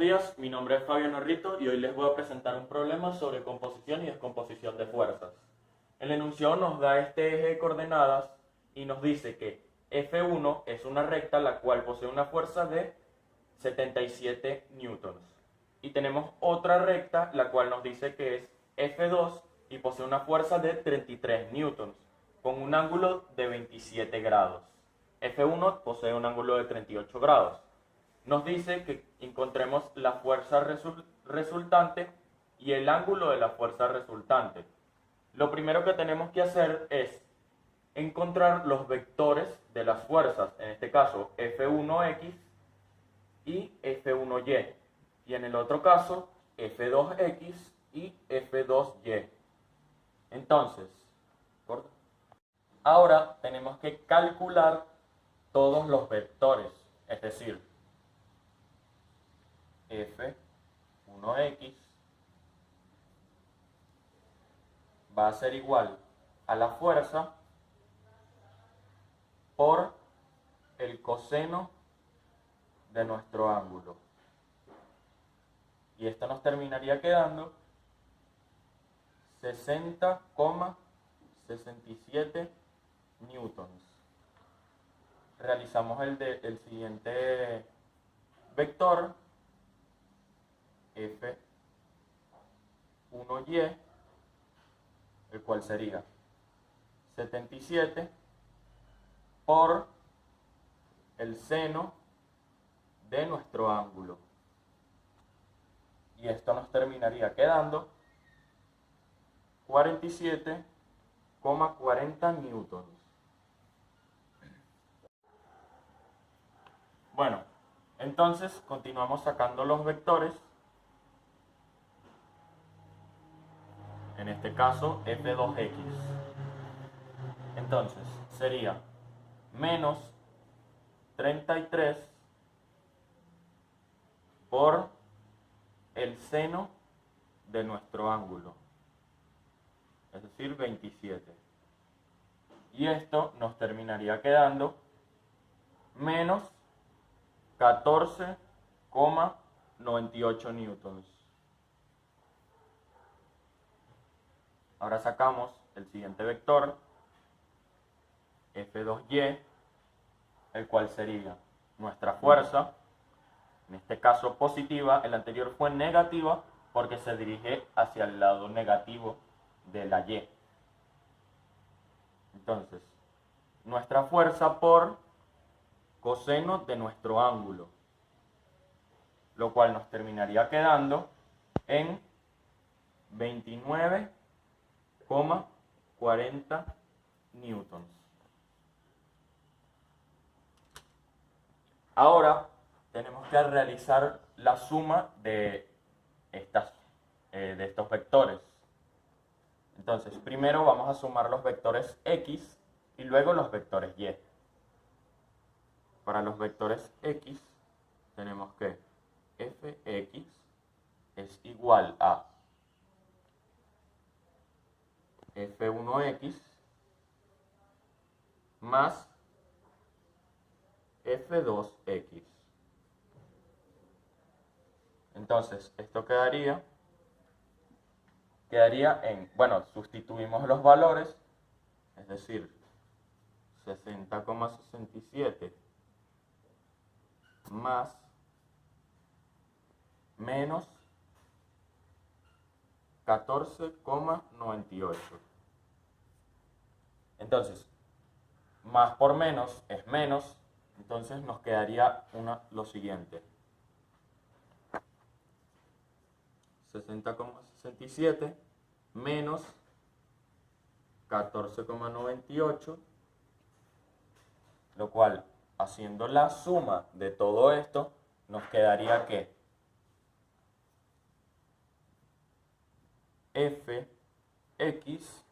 días, mi nombre es Fabián Orrito y hoy les voy a presentar un problema sobre composición y descomposición de fuerzas. El enunciado nos da este eje de coordenadas y nos dice que F1 es una recta la cual posee una fuerza de 77 newtons. Y tenemos otra recta la cual nos dice que es F2 y posee una fuerza de 33 newtons con un ángulo de 27 grados. F1 posee un ángulo de 38 grados. Nos dice que encontremos la fuerza resultante y el ángulo de la fuerza resultante. Lo primero que tenemos que hacer es encontrar los vectores de las fuerzas, en este caso F1x y F1y, y en el otro caso F2x y F2y. Entonces, ahora tenemos que calcular todos los vectores, es decir, F1x va a ser igual a la fuerza por el coseno de nuestro ángulo. Y esto nos terminaría quedando 60,67 newtons. Realizamos el siguiente vector, F1y, el cual sería 77 por el seno de nuestro ángulo. Y esto nos terminaría quedando 47,40 newtons. Bueno, entonces continuamos sacando los vectores. En este caso F2x. Entonces sería menos 33 por el seno de nuestro ángulo, es decir, 27. Y esto nos terminaría quedando menos 14,98 newtons. Ahora sacamos el siguiente vector, F2y, el cual sería nuestra fuerza, en este caso positiva. El anterior fue negativa porque se dirige hacia el lado negativo de la y. Entonces, nuestra fuerza por coseno de nuestro ángulo, lo cual nos terminaría quedando en 29,40 newtons. Ahora tenemos que realizar la suma de estos vectores. Entonces, primero vamos a sumar los vectores x y luego los vectores y. Para los vectores x tenemos que fx es igual a f1x más f2x. Entonces, esto quedaría en, bueno, sustituimos los valores, es decir, 60,67 más menos 14,98. Entonces, más por menos es menos, entonces nos quedaría lo siguiente. 60,67 menos 14,98, lo cual, haciendo la suma de todo esto, nos quedaría que fx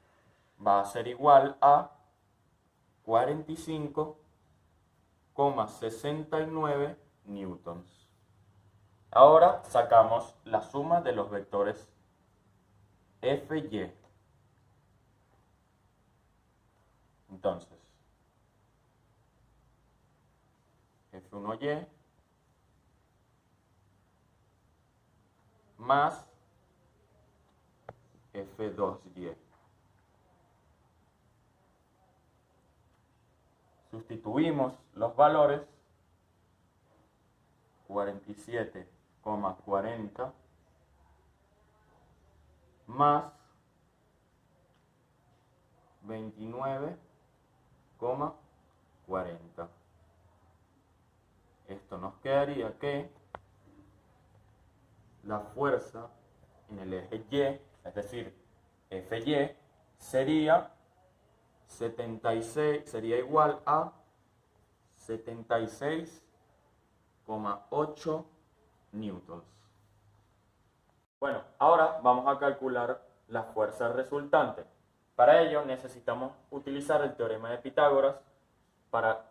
va a ser igual a 45,69 newtons. Ahora sacamos la suma de los vectores Fy. Entonces, F1y más F2Y. Sustituimos los valores 47,40 más 29,40. Esto nos quedaría que la fuerza en el eje Y, es decir, FY, sería igual a 76,8 newtons. Bueno, ahora vamos a calcular la fuerza resultante. Para ello necesitamos utilizar el teorema de Pitágoras para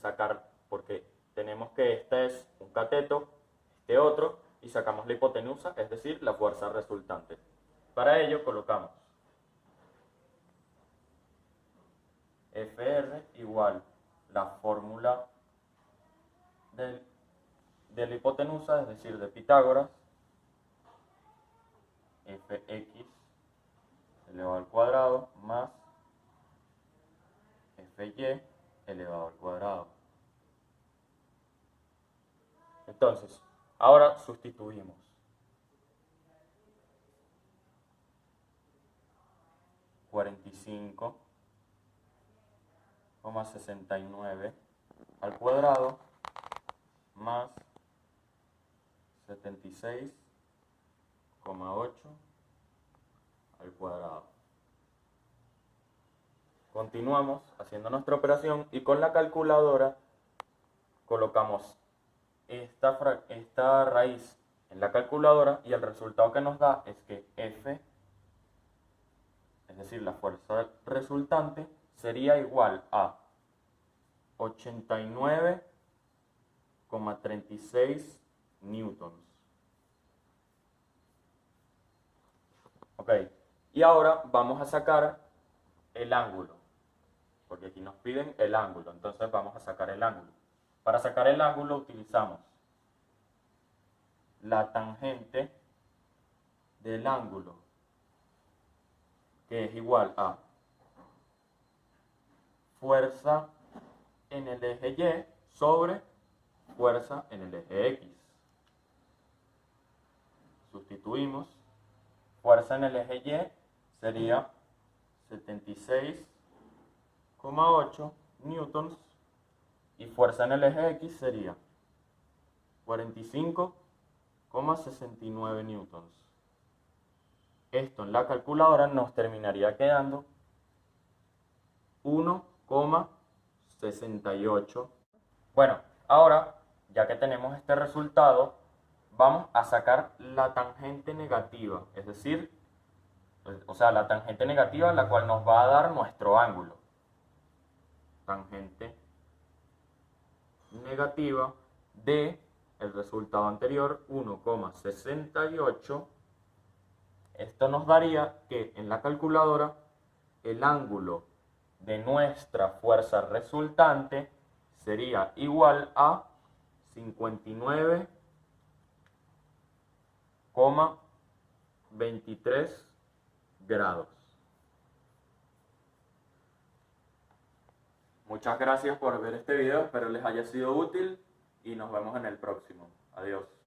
sacar, porque tenemos que este es un cateto, este otro, y sacamos la hipotenusa, es decir, la fuerza resultante. Para ello colocamos Fr igual la fórmula de la hipotenusa, es decir, de Pitágoras, Fx elevado al cuadrado más Fy elevado al cuadrado. Entonces, ahora sustituimos. (45,69) al cuadrado más 76,8 al cuadrado. Continuamos haciendo nuestra operación y con la calculadora colocamos esta raíz en la calculadora y el resultado que nos da es que F, es decir, la fuerza resultante, sería igual a 89,36 newtons. Ok, y ahora vamos a sacar el ángulo, porque aquí nos piden el ángulo, entonces vamos a sacar el ángulo. Para sacar el ángulo utilizamos la tangente del ángulo, que es igual a fuerza en el eje Y sobre fuerza en el eje X. Sustituimos. Fuerza en el eje Y sería 76,8 newtons y fuerza en el eje X sería 45,69 newtons. Esto en la calculadora nos terminaría quedando 1,68. Bueno, ahora, ya que tenemos este resultado, vamos a sacar la tangente negativa, es decir, la tangente negativa, la cual nos va a dar nuestro ángulo. Tangente negativa de el resultado anterior, 1,68. Esto nos daría que en la calculadora el ángulo de nuestra fuerza resultante sería igual a 59,23 grados. Muchas gracias por ver este video, espero les haya sido útil y nos vemos en el próximo. Adiós.